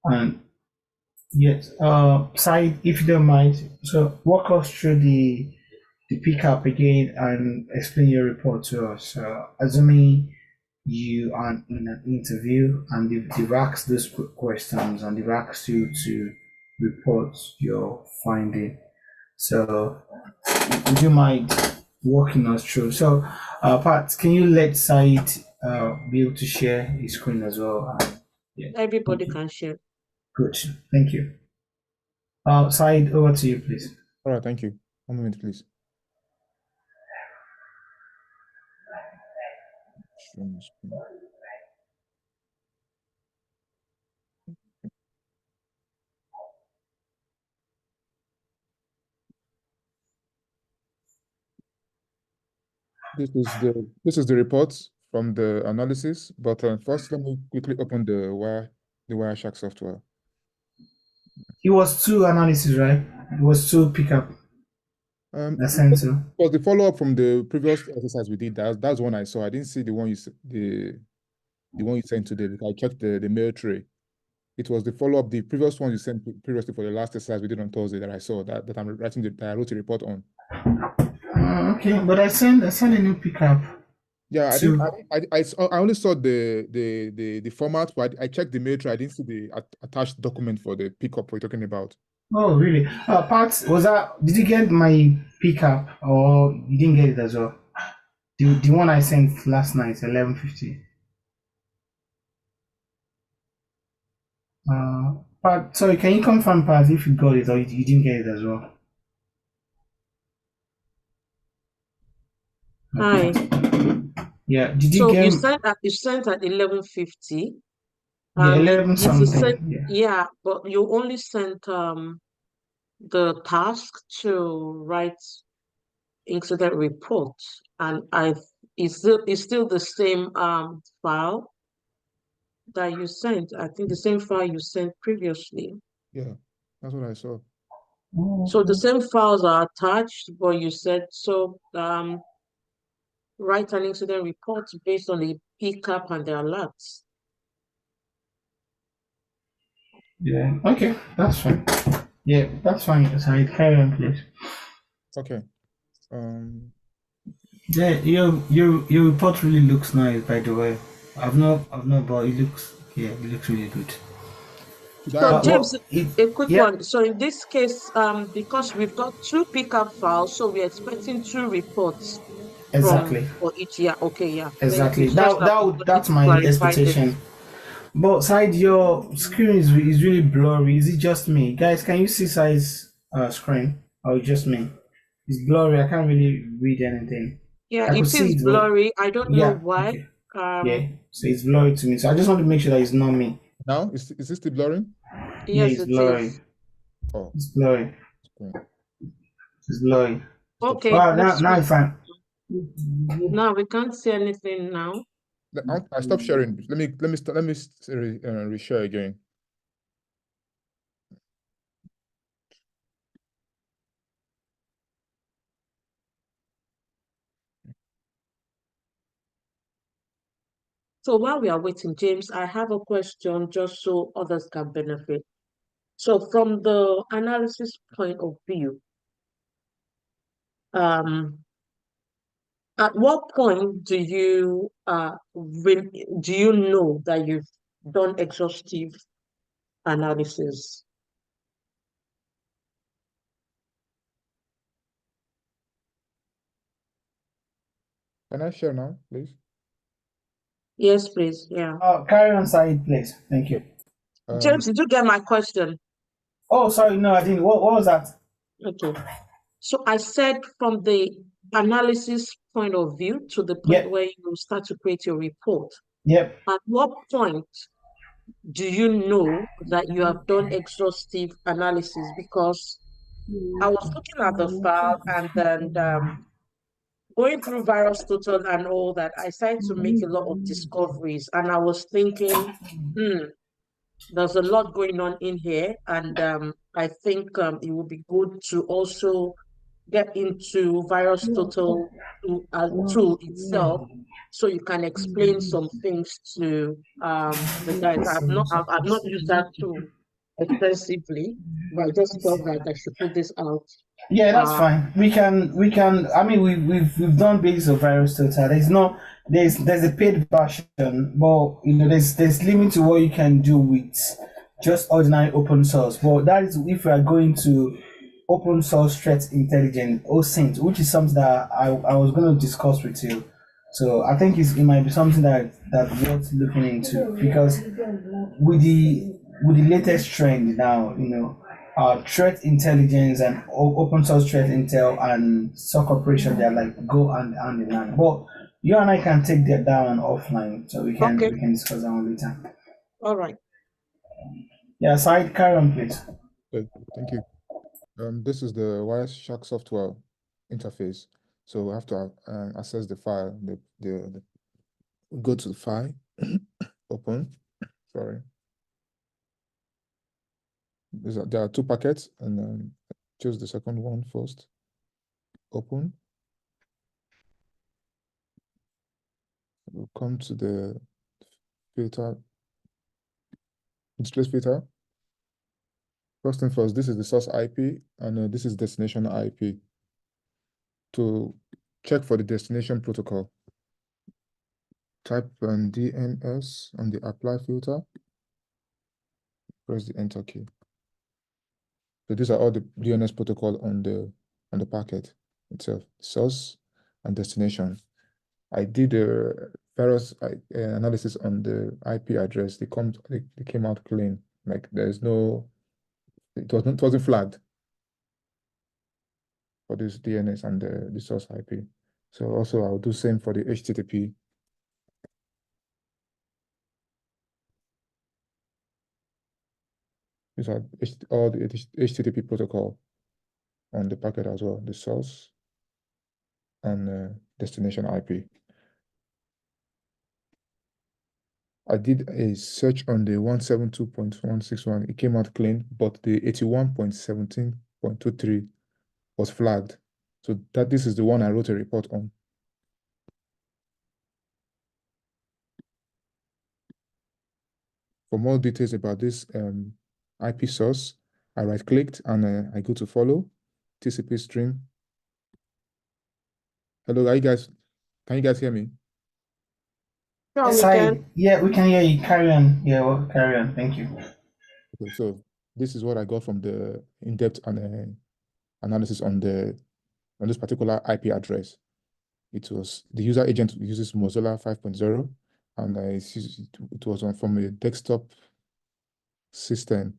And yes, Side, if you don't mind, so walk us through the pickup again and explain your report to us. Assuming you are in an interview and they've asked those questions and they've asked you to report your finding. So, would you mind walking us through? So, Pat, can you let Said be able to share his screen as well? Yeah, thank Everybody you. can share. Good, thank you. Said, over to you, please. All right, thank you. 1 minute, please. Share my screen. This is the report from the analysis, but first let me quickly open the Wireshark software. It was two analysis, right? It was two pickup. It Essential. was the follow-up from the previous exercise we did. That's one I saw. I didn't see the one the one you sent today because I checked the mail tray. It was the follow-up, the previous one you sent previously for the last exercise we did on Thursday that I saw that I'm writing that I wrote a report on. Okay, but I sent a new pickup. Yeah, Two. I only saw the format, but I checked the mail tray. I didn't see the attached document for the pickup we're talking about. Oh, really? Pat, did you get my pickup or you didn't get it as well? The one I sent last night, 11:50. Pat, sorry, can you confirm, Pat, if you got it or you didn't get it as well? Hi. Yeah, did you So get you sent at 11:50, yeah, and 11 if you sent, something? Yeah. yeah, but you only sent the task to write incident report, and it's still the same file that you sent. I think the same file you sent previously. Yeah, that's what I saw. Oh, So the okay. same files are attached, but you said so. Write an incident report based on the PCAP and the alerts. Yeah, okay, that's fine. Yeah, that's fine. Sorry, carry on, please. Okay. Yeah, your report really looks nice, by the way. I've not, but it looks really good. Should I So Well, James, a quick yeah, one. So in this case, because we've got two pickup files, so we're expecting two reports from exactly, for each year. Okay, yeah. Thank you. exactly. It's just that we wanted That's to my clarify expectation. this. But side, your screen is really blurry. Is it just me, guys? Can you see size screen or just me? It's blurry. I can't really read anything. Yeah, I could it see is it, but blurry. I don't know yeah, why. okay, Um, yeah. So it's blurry to me. So I just want to make sure that it's not me. now? Is this still blurring? Yeah, yes, it's it is. blurry. Oh, It's blurry. okay. It's blurry. Stop Okay, sharing. Wow, now let's now move. it's fine. Now we can't see anything now. I stopped sharing. Let me reshare again. So while we are waiting, James, I have a question just so others can benefit. So from the analysis point of view, um, at what point do you do you know that you've done exhaustive analysis? Can I share now, please? Yes, please. Yeah. Carry on, side, please. Thank you. James, did you get my question? Oh, sorry, no, I didn't. What was that? Okay. So I said from the analysis point of view to the point Yep, where you start to create your report. yep. At what point do you know that you have done exhaustive analysis? Because I was looking at the file and then going through virus total and all that, I started to make a lot of discoveries. And I was thinking, there's a lot going on in here. And I think it would be good to also get into VirusTotal tool itself, so you can explain some things to the guys. I've not used that tool extensively, but I just felt like I should put this out. Yeah, that's fine. We can. I mean, we've done basics of virus total. There's a paid version, but there's limit to what you can do with just ordinary open source. But that is if we are going to open source threat intelligence, OSINT, which is something that I was going to discuss with you. So I think it might be something that worth looking into, because with the latest trend now, threat intelligence and open source threat intel and SOC operation, they're like go hand in hand. But you and I can take that down offline, so we can discuss that one later. All right. Yeah, Said, carry on, please. Good. Thank you. This is the Wireshark software interface. So we have to access the file. Go to the file, open. Sorry. There are two packets, and choose the second one first. Open. We'll come to the filter, display filter. First and first, this is the source IP, and this is destination IP. To check for the destination protocol, type DNS on the apply filter, press the enter key. So these are all the DNS protocol on the packet itself, source and destination. I did a various analysis on the IP address. They came out clean. Like there's no, it wasn't flagged for this DNS and the source IP. So also I'll do same for the HTTP. These are all the HTTP protocol on the packet as well, the source and destination IP. I did a search on the 172.161. It came out clean, but the 81.17.23 was flagged. So this is the one I wrote a report on. For more details about this IP source, I right-clicked and I go to follow, TCP stream. Hello, can you guys hear me? Yeah, Said, yeah, we can hear you. Carry on. Yeah, well, carry on. Thank you. Okay, so this is what I got from the in-depth analysis on this particular IP address. It was the user agent uses Mozilla 5.0, and it was from a desktop system.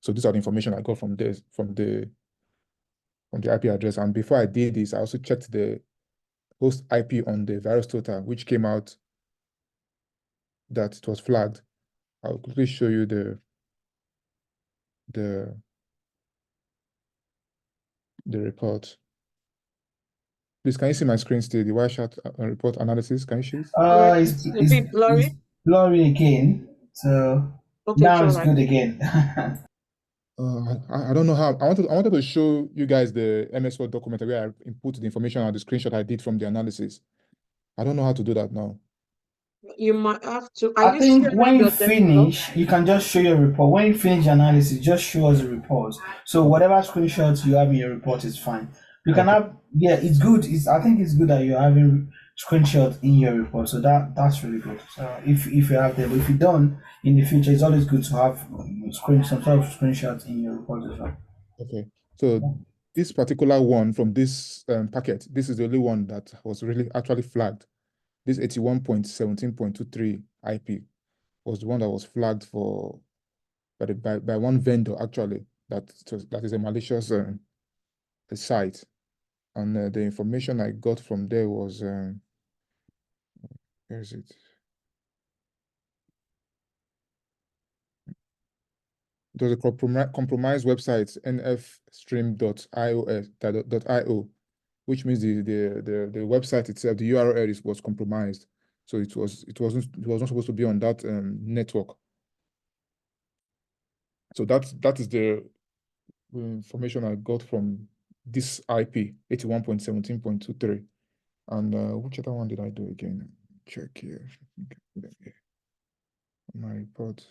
So these are the information I got from the IP address. And before I did this, I also checked the host IP on the VirusTotal, which came out that it was flagged. I'll quickly show you the report. Please, can you see my screen still? The Wireshark report analysis. Can you see it? It's a bit blurry. It's blurry again. So Okay, now it's right. good again. I don't know how. I wanted to show you guys the MS Word document where I input the information on the screenshot I did from the analysis. I don't know how to do that now. You might have to. I think when you desktop? finish, you can just show your report. When you finish the analysis, just show us the report. So whatever screenshots you have in your report is fine. You can have, yeah, it's good. I think it's good that you're having screenshots in your report. So that's really good. So if you have them, but if you don't in the future, it's always good to have some sort of screenshots in your report as well. Okay. So this particular one from this packet, this is the only one that was really actually flagged. This 81.17.23 IP was the one that was flagged for by one vendor actually that is a malicious site, and the information I got from there was where is it? It was a compromised website, nfstream.io, which means the website itself, the URL was compromised. So it wasn't supposed to be on that network. So that is the information I got from this IP 81.17.23. And which other one did I do again? Check here. My report.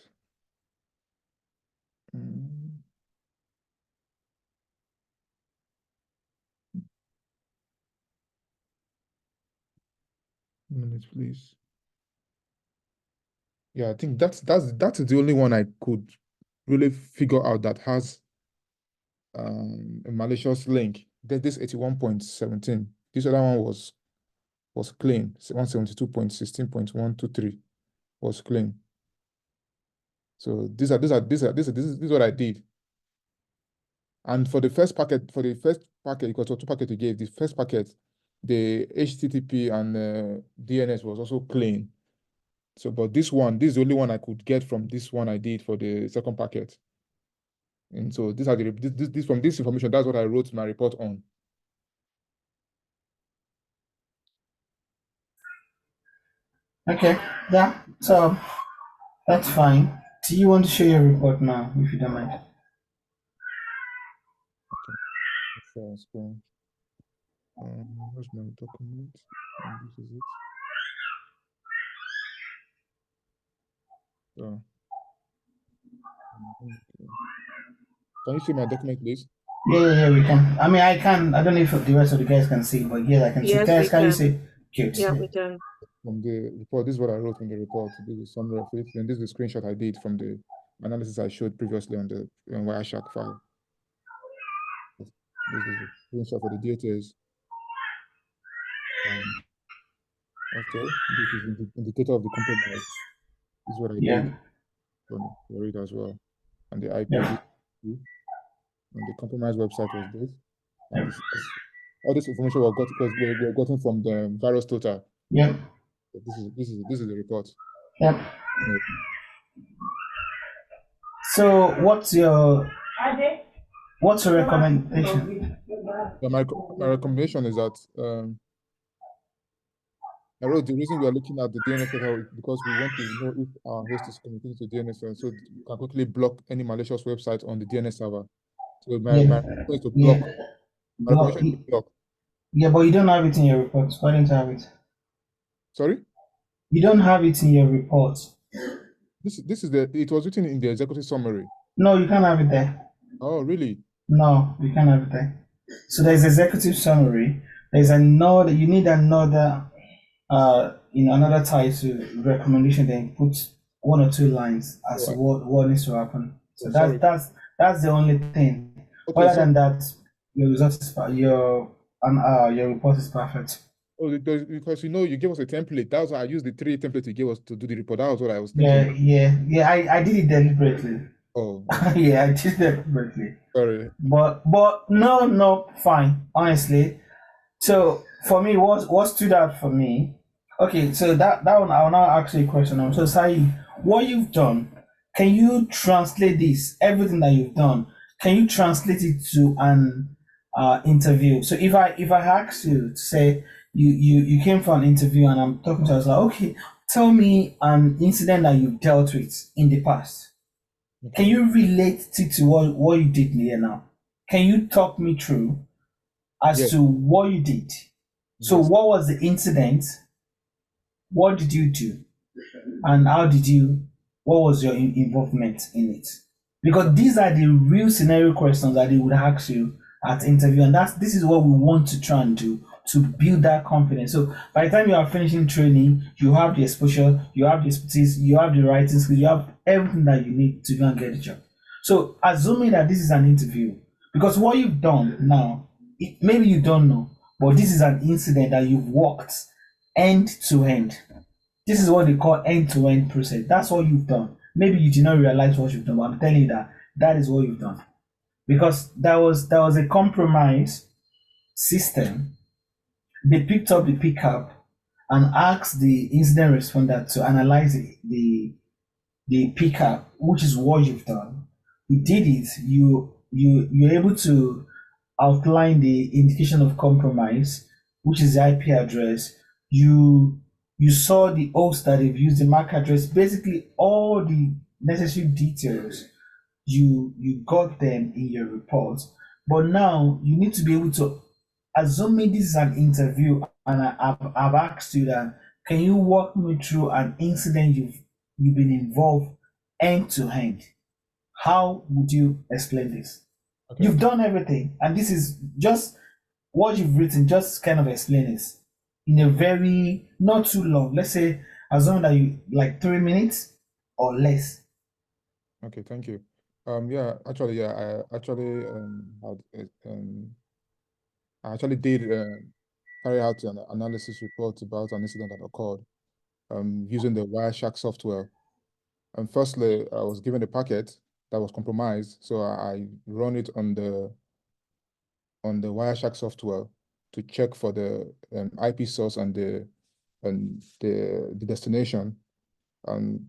Minutes, please. Yeah, I think that's the only one I could really figure out that has a malicious link. This 81.17. This other one was clean. 172.16.123 was clean. So this is what I did. And for the first packet, because of two packets you gave, the first packet, the HTTP and DNS was also clean. So, but this is the only one I could get from this one I did for the second packet. And so these are from this information, that's what I wrote my report on. Okay, yeah, so that's fine. Do you want to share your report now, if you don't mind? Okay. So, where's my document? And this is it. So, okay. Can you see my document, please? Yeah, we can. I mean, I can. I don't know if the rest of the guys can see, but yes, I can see. Yes, Guys, we can you can. see? Cute. Yeah, we can. From the report, this is what I wrote in the report. This is summary of it. And this is the screenshot I did from the analysis I showed previously on the Wireshark file. This is the screenshot for the details. Okay, this is the indicator of the compromise. This is what I did for it as well. And the IP, Yeah. and the compromised website was this. And all this information we were gotten from the virus total. Yep. This is the report. Yep. Yeah. So, what's your recommendation? So my recommendation is that I wrote the reason we are looking at the DNS server is because we want to know if our host is communicating to DNS server, so we can quickly block any malicious website on the DNS server. So my recommendation is to block. My recommendation is to block. Yeah, but you don't have it in your report. Why don't you have it? Sorry? You don't have it in your report. This is it was written in the executive summary. No, you can't have it there. Oh, really? No, you can't have it there. So there's executive summary. There's another. You need another. Another title recommendation. Then put one or two lines as to what needs to happen. So that's the only thing. Okay, Other than that, your result is your report is perfect. Oh, because you gave us a template. That's why I used the 3 templates you gave us to do the report. That was what I was thinking. Yeah. I did it deliberately. Oh. Yeah, I did it deliberately. Sorry. But no, fine. Honestly, so for me, what stood out for me? Okay, so that one I'll now ask you a question. So Sai, what you've done, can you translate this? Everything that you've done, can you translate it to an interview? So if I ask you to say you came for an interview and I'm talking to you, I was like, okay, tell me an incident that you've dealt with in the past. Okay. Can you relate it to what you did here now? Can you talk me through as to what you did? So what was the incident? What did you do? And what was your involvement in it? Because these are the real scenario questions that they would ask you at interview. And this is what we want to try and do to build that confidence. So by the time you are finishing training, you have the exposure, you have the expertise, you have the writing skills, you have everything that you need to go and get the job. So assuming that this is an interview, because what you've done now, maybe you don't know, but this is an incident that you've worked end to end. This is what they call end-to-end process. That's what you've done. Maybe you did not realize what you've done, but I'm telling you that is what you've done. Because there was a compromise system. They picked up the PCAP and asked the incident responder to analyze the PCAP, which is what you've done. You did it. You're able to outline the indication of compromise, which is the IP address. You saw the host that they've used, the MAC address, basically all the necessary details you got them in your report, but now you need to be able to, assuming this is an interview and I've asked you that, can you walk me through an incident you've been involved end to end? How would you explain this? Okay. You've done everything, and this is just what you've written. Just kind of explain it in a very not too long. Let's say assume that you like 3 minutes or less. Okay, thank you. Yeah, actually, yeah, I actually did carry out an analysis report about an incident that occurred using the Wireshark software. And firstly, I was given a packet that was compromised, so I run it on the Wireshark software to check for the IP source and the destination. And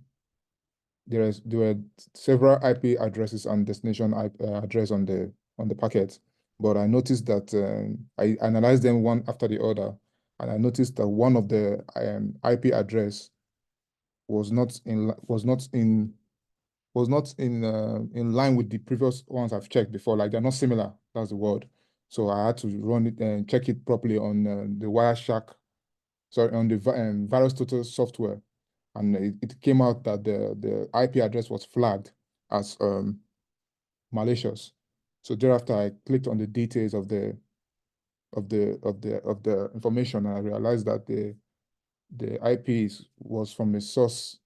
there were several IP addresses and destination address on the packet, but I noticed that I analyzed them one after the other, and I noticed that one of the IP address was not in line with the previous ones I've checked before. Like they're not similar. That's the word. So I had to run it and check it properly on the Wireshark, sorry, on the VirusTotal software, and it came out that the IP address was flagged as malicious. So thereafter, I clicked on the details of the information, and I realized that the IP was from a source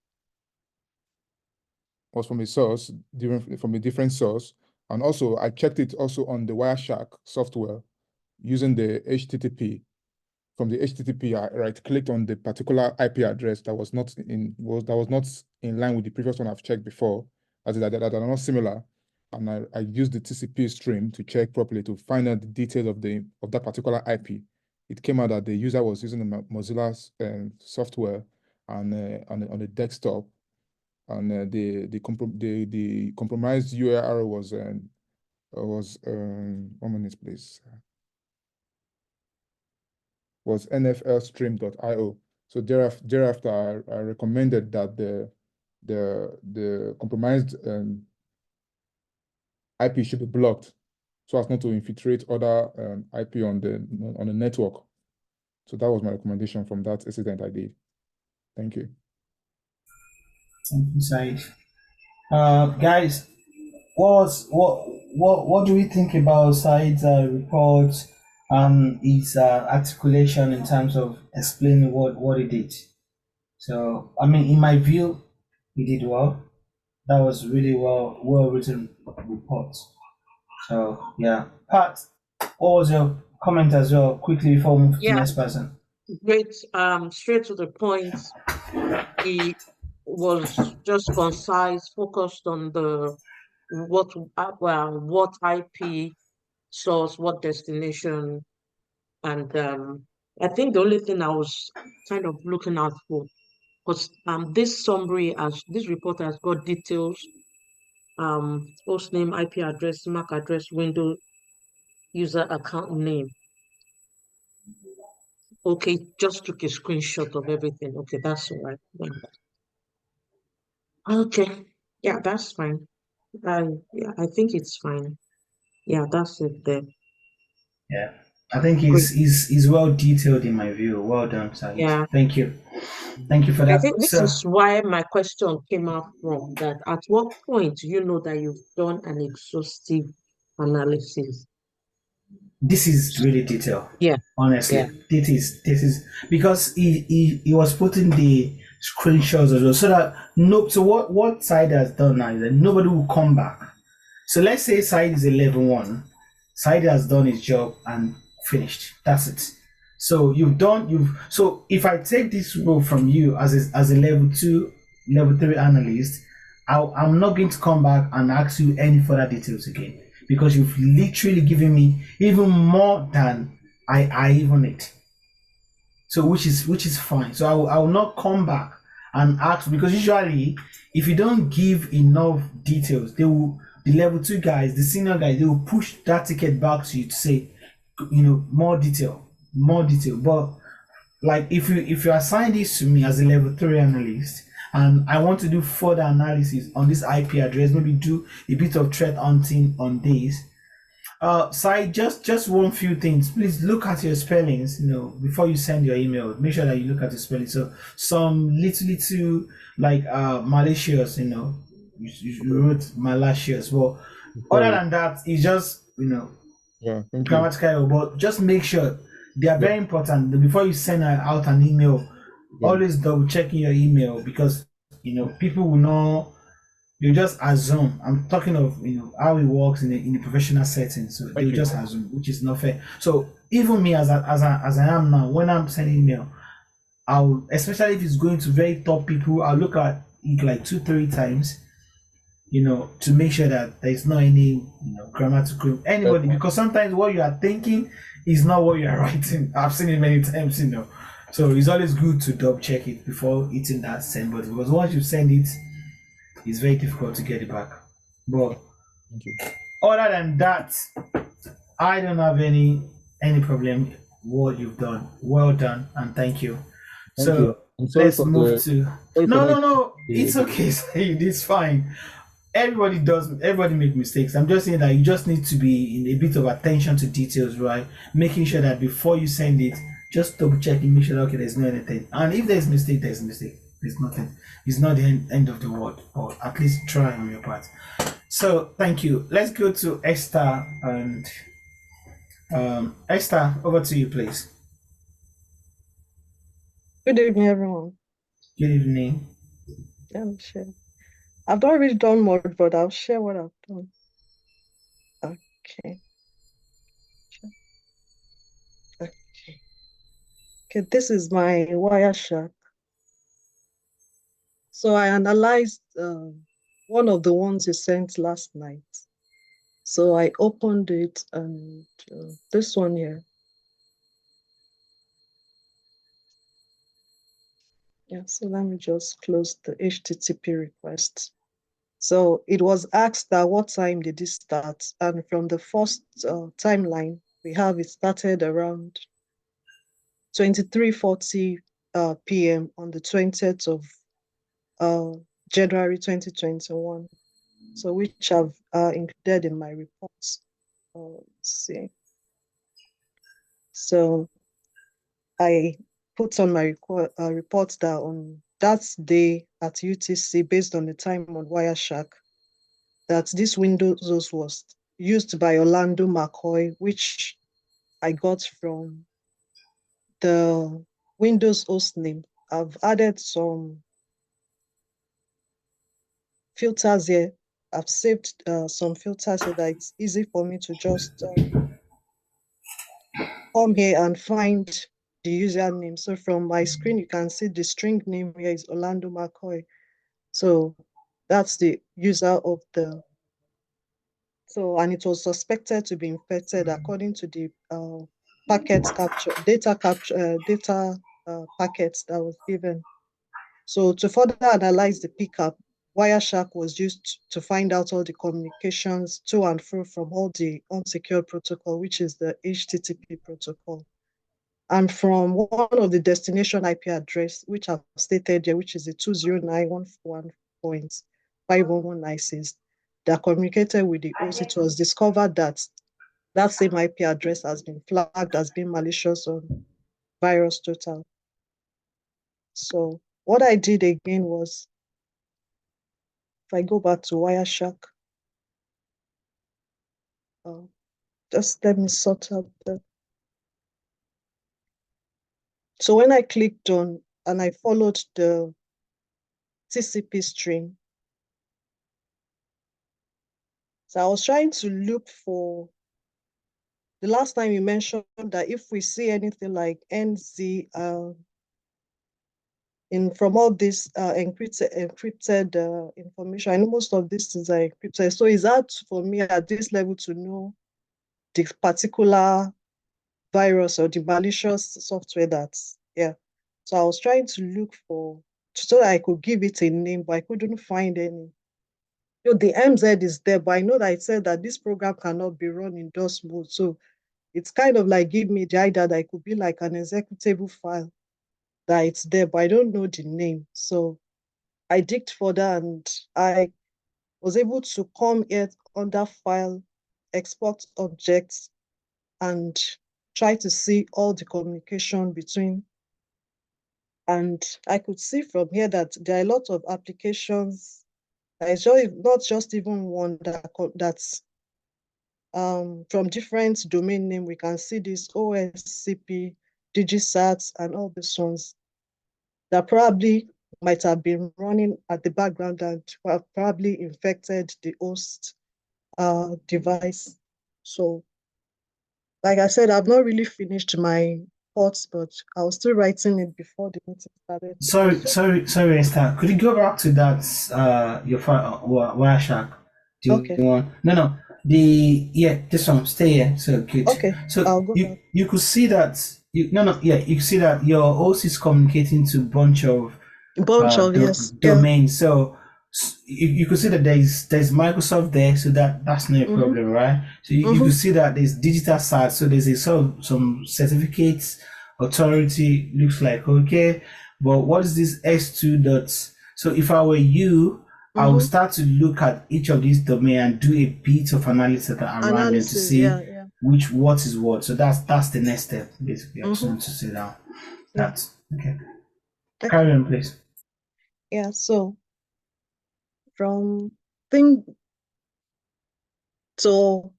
different from a different source. And also I checked it also on the Wireshark software using the HTTP. From the HTTP, I right-clicked on the particular IP address that was not in line with the previous one I've checked before, as that are not similar. And I used the TCP stream to check properly to find out the details of that particular IP. It came out that the user was using the Mozilla software and on the desktop, and the compromised URL was 1 minute, please. Was nflstream.io. So thereafter, I recommended that the compromised IP should be blocked, so as not to infiltrate other IP on the network. So that was my recommendation from that incident I did. Thank you. Thank you, Said. Guys, what do we think about Said's report and his articulation in terms of explaining what he did? So, I mean, in my view, he did well. That was really well written report. So yeah, Pat, what was your comment as well? Quickly before we move to the Yeah, next person. great. Straight to the point. He was just concise, focused on what IP source, what destination, and I think the only thing I was kind of looking out for was this report has got details, host name, IP address, MAC address, window, user account name. Okay, just took a screenshot of everything. Okay, that's all right. Okay, yeah, that's fine. I think it's fine. Yeah, that's it there. Yeah, I think Great. he's well detailed in my view. Well done, Said. Yeah. Thank you for I that. think this So is why my question came out from that. At what point do you know that you've done an exhaustive analysis? this is really detailed. Yeah, Honestly, yeah. this is because he was putting the screenshots as well, so that no. So what Side has done now is that nobody will come back. So let's say Side is a level 1. Side has done his job and finished. That's it. So so if I take this role from you as a level 2, level 3 analyst, I'm not going to come back and ask you any further details again, because you've literally given me even more than I even need. So which is fine. So I will not come back and ask, because usually if you don't give enough details, the level 2 guys, the senior guys, they will push that ticket back to you to say, more detail. But like if you assign this to me as a level 3 analyst, and I want to do further analysis on this IP address, maybe do a bit of threat hunting on this. Sai, just one few things. Please look at your spellings, before you send your email. Make sure that you look at the spelling. So some little like malicious, you wrote malicious. But other Sorry. than that, it's just Yeah, thank you. grammatical error. But just make sure they are very important. Before you send out an email, Yeah. always double checking your email, because people will know. You just assume. I'm talking of how it works in a professional setting. So Thank they'll you. just assume, which is not fair. So even me as I am now, when I'm sending email, I'll, especially if it's going to very top people, I'll look at it like 2-3 times, to make sure that there's not any grammatical anybody, because sometimes what you are thinking is not what you are writing. I've seen it many times, So it's always good to double check it before hitting that send button, because once you send it, it's very difficult to get it back. But Thank you. other than that, I don't have any problem. What you've done, well done, and thank you. Thank So you. I'm sorry let's for move the to. sorry for that. No, it's okay. Saeed, it's fine. Everybody make mistakes. I'm just saying that you just need to be in a bit of attention to details, right? Making sure that before you send it, just double checking, make sure that, okay, there's no anything. And if there's mistake, there's a mistake. There's nothing. It's not the end of the world, or at least try on your part. So thank you. Let's go to Esther, and Esther, over to you, please. Good evening, everyone. Good evening. Yeah, I'm sure. I've not really done much, but I'll share what I've done. Okay. Okay. Okay, this is my Wireshark. So I analyzed one of the ones you sent last night. So I opened it, and this one here. Yeah, so let me just close the HTTP request. So it was asked at what time did it start? And from the first timeline we have, it started around 23:40 p.m. on the 20th of January 2021. So which I've included in my reports. Let's see. So I put on my report that on that day at UTC, based on the time on Wireshark, that this Windows was used by Orlando McCoy, which I got from the Windows host name. I've added some filters here. I've saved some filters so that it's easy for me to just come here and find the username. So from my screen, you can see the string name here is Orlando McCoy. So that's the user of the. So, and it was suspected to be infected according to the packet capture, data packets that was given. So to further analyze the PCAP, Wireshark was used to find out all the communications to and fro from all the unsecured protocol, which is the HTTP protocol. And from one of the destination IP address, which I've stated here, which is the 209.141.51196, that communicated with the host, it was discovered that that same IP address has been flagged as being malicious on VirusTotal. So what I did again was, if I go back to Wireshark, just let me sort out the. So when I clicked on and I followed the TCP string, so I was trying to look for, the last time you mentioned that if we see anything like NZ from all this encrypted information, I know most of these things are encrypted. So is that for me at this level to know the particular virus or the malicious software that's, yeah. So I was trying to look for, so that I could give it a name, but I couldn't find any. The MZ is there, but I know that it said that this program cannot be run in DOS mode. So it's kind of like give me the idea that it could be like an executable file that it's there, but I don't know the name. So I digged further and I was able to come here under file, export objects, and try to see all the communication between. And I could see from here that there are a lot of applications. It's not just even one that's from different domain name. We can see this OSCP, DigiSats, and all these ones that probably might have been running at the background and have probably infected the host device. So, like I said, I've not really finished my thoughts, but I was still writing it before the meeting started. Sorry, Esther. Could you go back to that? Your Wireshark. Do Okay. you want? No. This one. Stay here. So good. Okay, So I'll go back. you could see that. You could see that your host is communicating to a bunch of Bunch of yes, yeah. domains. So you could see that there's Microsoft there, so that's not a problem, right? So you could see that there's digital side, so there's a sort of some certificates, authority, looks like okay, but what is this S2 dots? So if I were you, I would start to look at each of these domain and do a bit of analysis around them to see what is what. So that's the next step, basically. I just want to say that. That's okay. Carry on, please. Yeah, so from thing so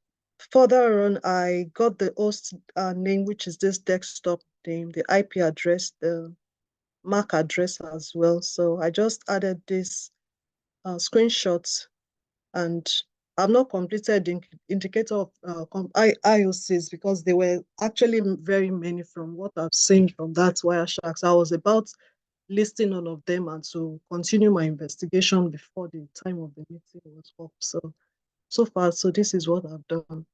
further on, I got the host name, which is this desktop name, the IP address, the MAC address as well. So I just added this screenshots, and I've not completed the indicator of IOCs because they were actually very many from what I've seen from that Wireshark. So I was about listing all of them and to continue my investigation before the time of the meeting was up. So far, so this is what I've done.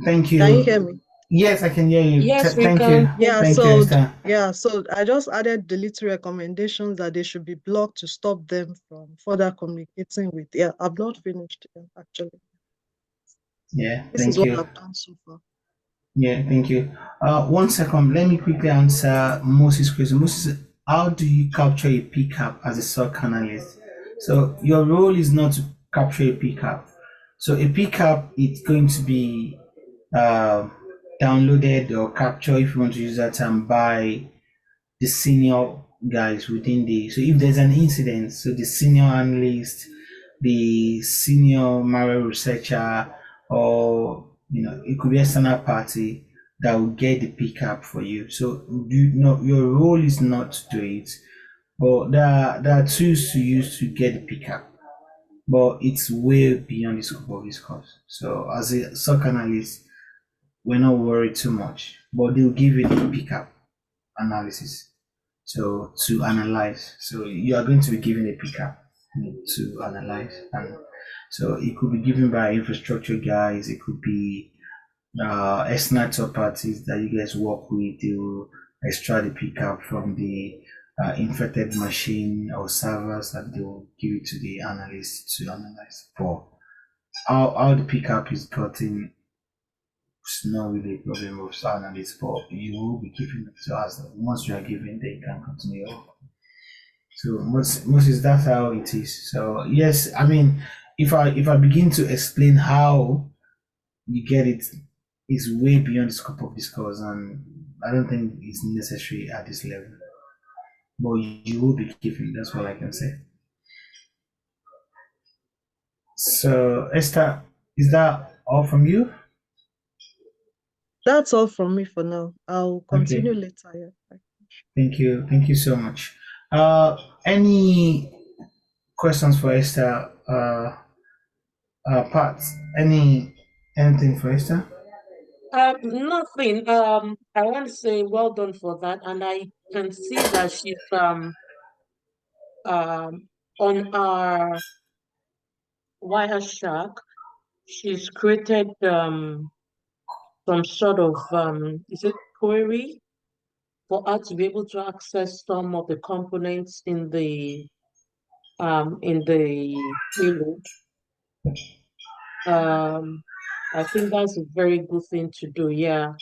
Thank you. Can you hear me? Yes, I can hear you. Yes, we Thank can. you. Yeah, Thank you, so Esther. so I just added the little recommendations that they should be blocked to stop them from further communicating with. Yeah, I've not finished actually. Yeah, This is thank what you. I've done so far. Yeah, thank you. 1 second. Let me quickly answer Moses' question. Moses, how do you capture a PCAP as a SOC analyst? So your role is not to capture a PCAP. So a PCAP is going to be downloaded or captured, if you want to use that term, by the senior guys within the. So if there's an incident, so the senior analyst, the senior malware researcher, or it could be external party that will get the pickup for you. So your role is not to do it, but there are tools to use to get the pickup. But it's way beyond the scope of this course. So as a SOC analyst, we're not worried too much, but they'll give you the pickup analysis. So to analyze, so you are going to be given a pickup to analyze, and so it could be given by infrastructure guys, it could be external third parties that you guys work with. They will extract the pickup from the infected machine or servers, and they will give it to the analyst to analyze. For how the pickup is gotten, it's not really a problem of analysts, but you will be given it to us. Once you are given, they can continue. So most is that how it is. So yes, I mean, if I begin to explain how you get it, is way beyond the scope of this course, and I don't think it's necessary at this level. But you will be given. That's what I can say. So Esther, is that all from you? That's all from me for now. I'll continue Okay. later. Yeah. Thank you so much. Any questions for Esther? Pat, anything for Esther? Nothing. I want to say well done for that, and I can see that she's on our Wireshark. She's created some sort of is it query for us to be able to access some of the components in the payload. I think that's a very good thing to do. Yeah.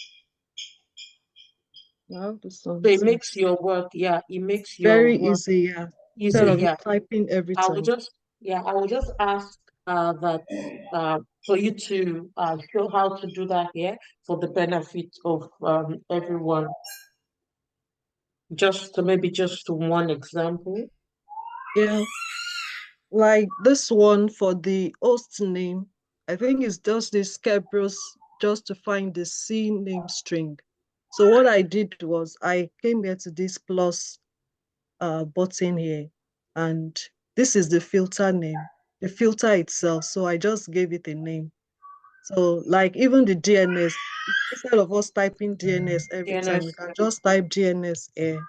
Now this one So it is makes your work, yeah, it makes your very work easy, yeah. easy. Instead of you Yeah. typing every I will time. just, I will just ask that for you to show how to do that here for the benefit of everyone. Just maybe just one example. Yeah. Like this one for the host name, I think it's just this Kerberos just to find the C name string. So what I did was I came here to this plus button here, and this is the filter name, the filter itself. So I just gave it a name. So like even the DNS, instead of us typing DNS every time, we DNS. can just type DNS here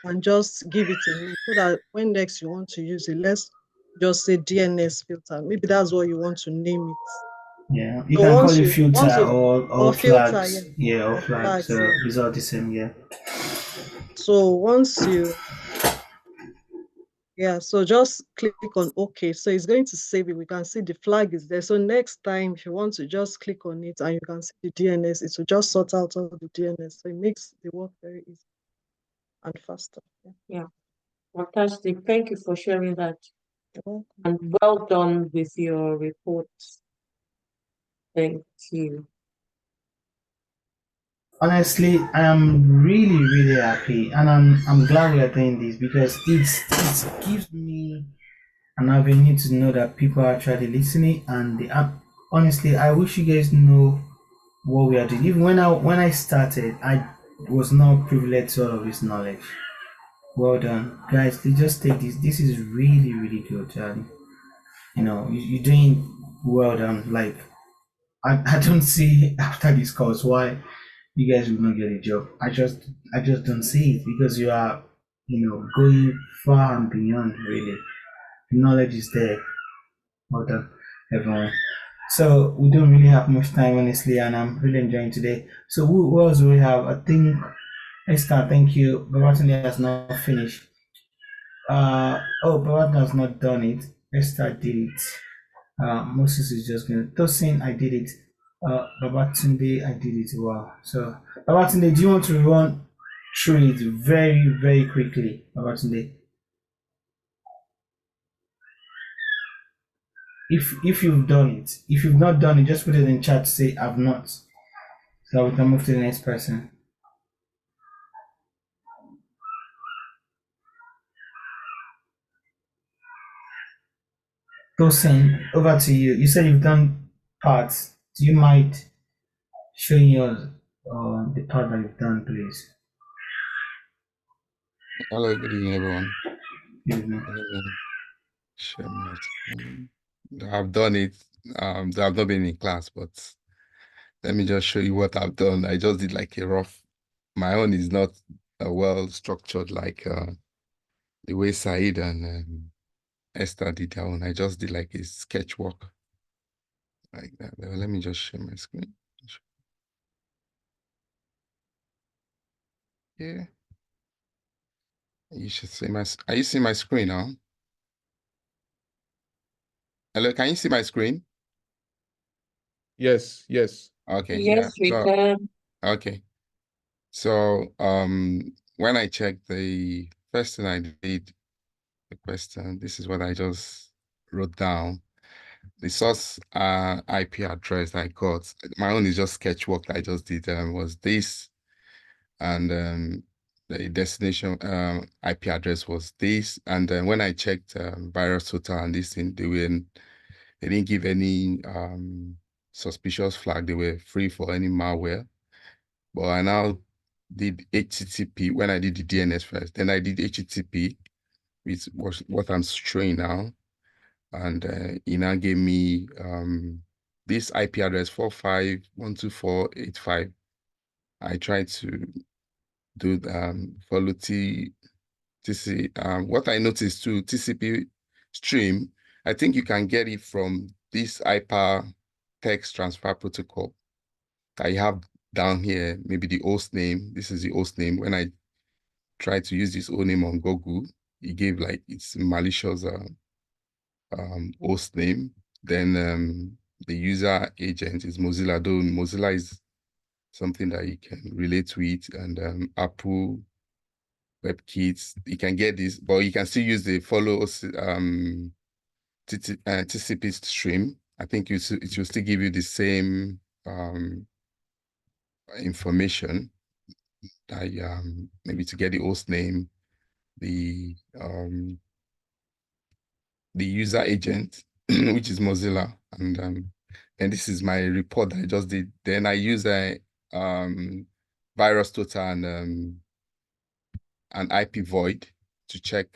and just give it a name so that when next you want to use it, let's just say DNS filter. Maybe that's what you want to name it. Yeah, you So can call it once filter you've or or filter, yeah, flags. Yeah, or or flags. flags, So yeah. it's all the same. Yeah. So once you yeah, so just click on OK. So it's going to save it. We can see the flag is there. So next time, if you want to just click on it and you can see the DNS, it will just sort out all the DNS. So it makes the work very easy and faster. Yeah. Yeah. Fantastic. Thank you for sharing that. You're welcome. And well done with your report. Thank you. Honestly, I am really, really happy, and I'm glad we are doing this because it gives me an avenue to know that people are actually listening, and honestly, I wish you guys know what we are doing. Even when I started, I was not privileged to all of this knowledge. Well done, guys. Please just take this. This is really, really good. You're doing well done. Like I don't see after this course why you guys will not get a job. I just don't see it because you are, going far and beyond really. The knowledge is there. Well done, everyone. So we don't really have much time honestly, and I'm really enjoying today. So who else do we have? I think Esther, thank you. Babatunde has not finished. Babatunde has not done it. Esther did it. Moses is just going to Tosin, I did it. Babatunde, I did it. Wow. So, Babatunde, do you want to run through it very, very quickly? Babatunde, if you've done it, if you've not done it, just put it in chat. Say I've not, so we can move to the next person. Tosin, over to you. You said you've done parts. Do you mind showing yours, the part that you've done, please? Hello, good evening, everyone. Good evening. Let me share my screen. I've done it. I've not been in class, but let me just show you what I've done. I just did like a rough. My own is not well structured like the way Said and Esther did their own. I just did like a sketch work like that. Let me just share my screen. Yeah. You should see my. Are you seeing my screen now? Hello, can you see my screen? Yes, yes. Okay, yeah. Yes, we So can. okay. So when I checked, the first thing I did, the question, this is what I just wrote down. The source IP address I got, my own is just sketch work I just did, was this, and the destination IP address was this. And then when I checked virus total and this thing, they didn't give any suspicious flag. They were free for any malware. But I now did HTTP when I did the DNS first. Then I did HTTP, which was what I'm showing now. And it now gave me this IP address 45.124.85. I tried to do follow TCP. What I noticed too, TCP stream, I think you can get it from this hyper text transfer protocol that you have down here, maybe the host name. This is the host name. When I tried to use this old name on Google, it gave like it's malicious host name. Then the user agent is Mozilla. Though Mozilla is something that you can relate with, and Apple WebKit. You can get this, but you can still use the follow TCP stream. I think it will still give you the same information that maybe to get the host name, the user agent, which is Mozilla, and this is my report that I just did. Then I use a virus total and an IP void to check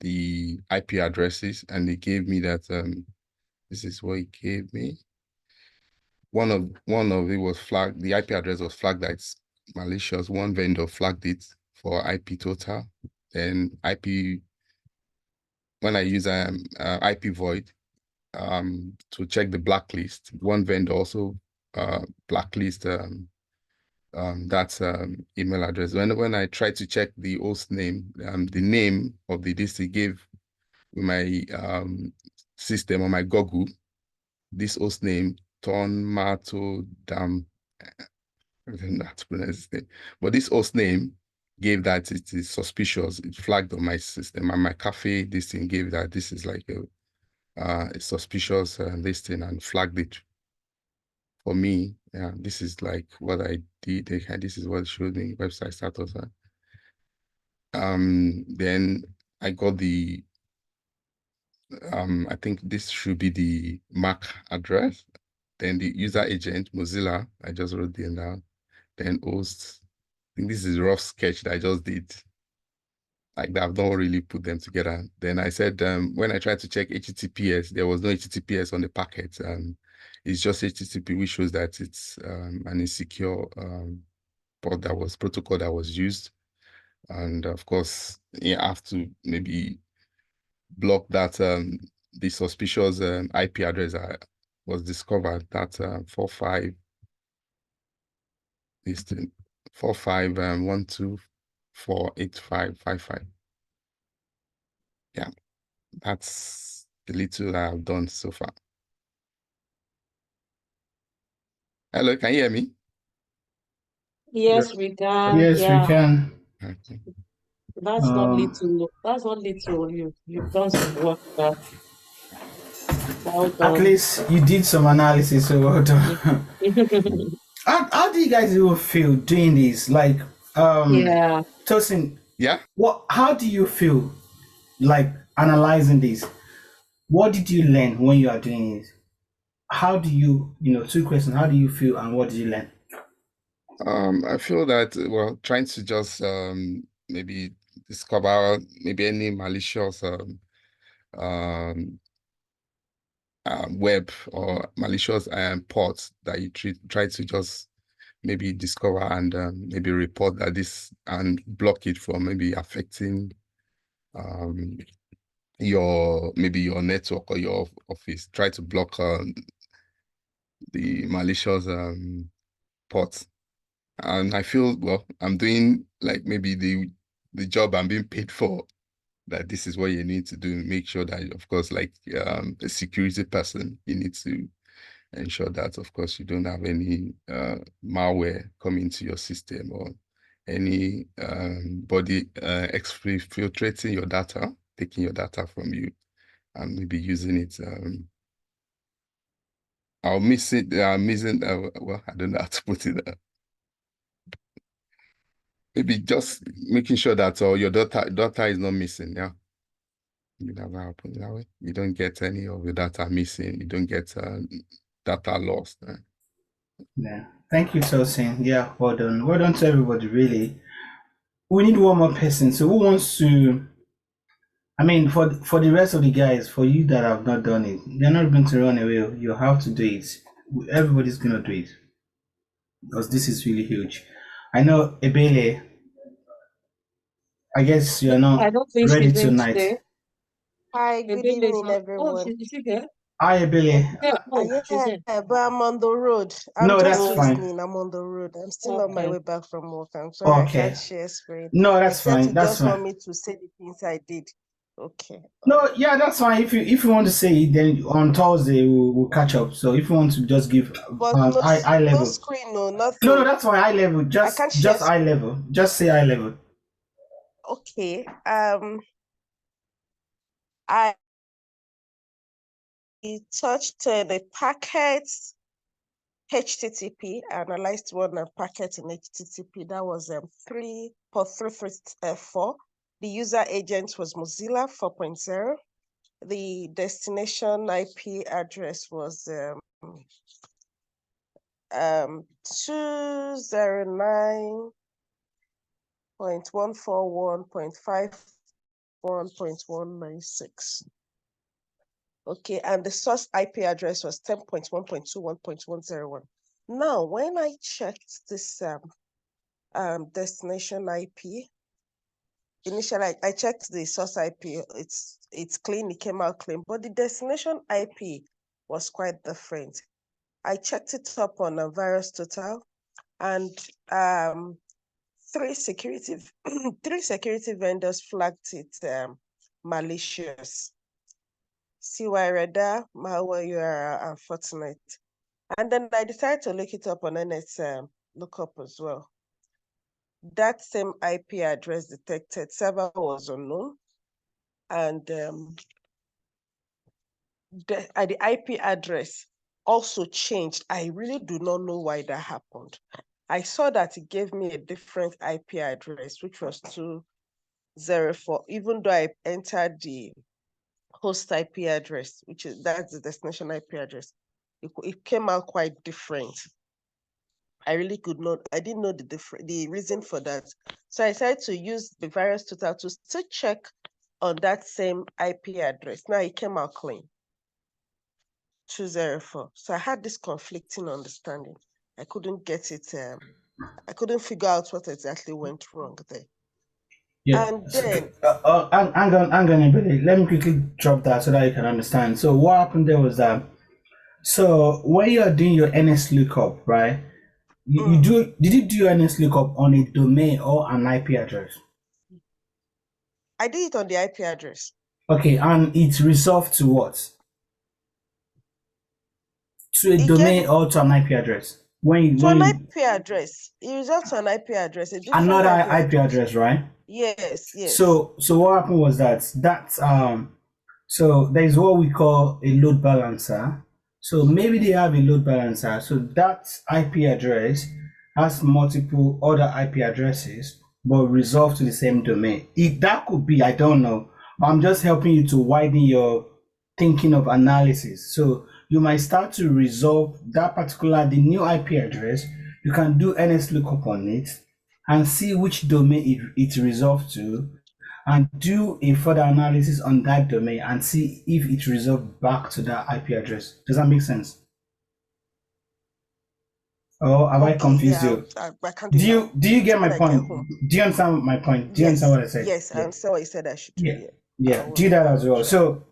the IP addresses, and it gave me that this is what it gave me. One of it was flagged. The IP address was flagged that it's malicious. One vendor flagged it for IP total. Then when I use IP void to check the blacklist, one vendor also blacklist that email address. When I tried to check the host name, the name of the disk it gave my system on my Google, this host name Tonmato Dam. I don't know how to pronounce his name, but this host name gave that it is suspicious. It flagged on my system, and my cafe this thing gave that this is like a suspicious listing and flagged it for me. Yeah, this is like what I did. This is what showed me website status. Then I got the I think this should be the MAC address. Then the user agent, Mozilla, I just wrote there now. Then host, I think this is a rough sketch that I just did. Like that, I've not really put them together. Then I said, when I tried to check HTTPS, there was no HTTPS on the packet. It's just HTTP, which shows that it's an insecure protocol that was used. And of course, you have to maybe block that the suspicious IP address was discovered, that 45 listing 45124855. Yeah, that's the little I've done so far. Hello, can you hear me? Yes, we can. Yes, we Yeah, can. Okay. that's not Um, little. That's not little. You've done some work there. Well at done. least you did some analysis, so well done. How do you guys even feel doing this? Like, Yeah. Tosin, Yeah. how do you feel like analyzing this? What did you learn when you are doing it? How do you, two questions, how do you feel and what did you learn? I feel that trying to just maybe discover maybe any malicious web or malicious ports that you try to just maybe discover and maybe report that this and block it from maybe affecting your network or your office. Try to block the malicious ports. And I feel I'm doing like maybe the job I'm being paid for, that this is what you need to do. Make sure that, of course, like a security person, you need to ensure that, of course, you don't have any malware coming to your system or any body exfiltrating your data, taking your data from you and maybe using it. I'll miss it. I'm missing. I don't know how to put it. Maybe just making sure that your data is not missing. Yeah. Maybe that will happen that way. You don't get any of your data missing. You don't get data lost. Yeah. Thank you, Tosin. Yeah, well done. Well done to everybody, really. We need one more person. So who wants to, for the rest of the guys, for you that have not done it, you're not going to run away. You have to do it. Everybody's going to do it. Because this is really huge. I know, Ebele, I guess you're I not don't think ready she's in tonight. today. Hi, good Ebele is evening, not. Oh, everyone. is she here? Hi, Ebele. Yeah. Oh, she's Yeah, in. but I'm on the road. I'm No, just that's Oh, fine. listening. I'm on the road. I'm still on my okay. way back from work. I'm sorry I can't Okay. share screen. No, that's Except fine. you That's just want fine. me to say the things I did. Okay. No, yeah, that's fine. If you want to say it, then on Thursday we'll catch up. So if you want to just give But no, eye no level. screen, no No, nothing. that's fine. Eye level. I can't share Just eye level. Just say eye level. Okay. I touched the packets HTTP, analyzed one packet in HTTP. That was 3.3.4. The user agent was Mozilla 4.0. The destination IP address was 209.141.51.196. Okay, and the source IP address was 10.1.21.101. Now, when I checked this destination IP, initially I checked the source IP. It's clean. It came out clean, but the destination IP was quite different. I checked it up on a Virus Total, and three security vendors flagged it malicious. CY Radar, malware URL, and Fortinet. And then I decided to look it up on NS lookup as well. That same IP address detected, server was unknown, and the IP address also changed. I really do not know why that happened. I saw that it gave me a different IP address, which was 204, even though I entered the host IP address, that's the destination IP address. It came out quite different. I didn't know the reason for that. So I decided to use the Virus Total to still check on that same IP address. Now it came out clean, 204. So I had this conflicting understanding. I couldn't get it. I couldn't figure out what exactly went wrong there. Yeah. And then, hang on, everybody. Let me quickly drop that so that you can understand. So what happened there was that. So when you are doing your NS lookup, right? Did you do your NS lookup on a domain or an IP address? I did it on the IP address. Okay, and it's resolved to what? To a domain or to an IP address? An IP address. It resolved to an IP address, a different another IP address, right? Yes. So what happened was that so there is what we call a load balancer. So maybe they have a load balancer. So that IP address has multiple other IP addresses, but resolved to the same domain. That could be, I don't know. I'm just helping you to widen your thinking of analysis. So you might start to resolve the new IP address. You can do NS lookup on it and see which domain it's resolved to, and do a further analysis on that domain and see if it resolved back to that IP address. Does that make sense? Or have I confused you? I can't Do you get my point? Do you understand my point? Do you understand what I said? Yes, I understand what you said I should do. Yeah, do that as well. So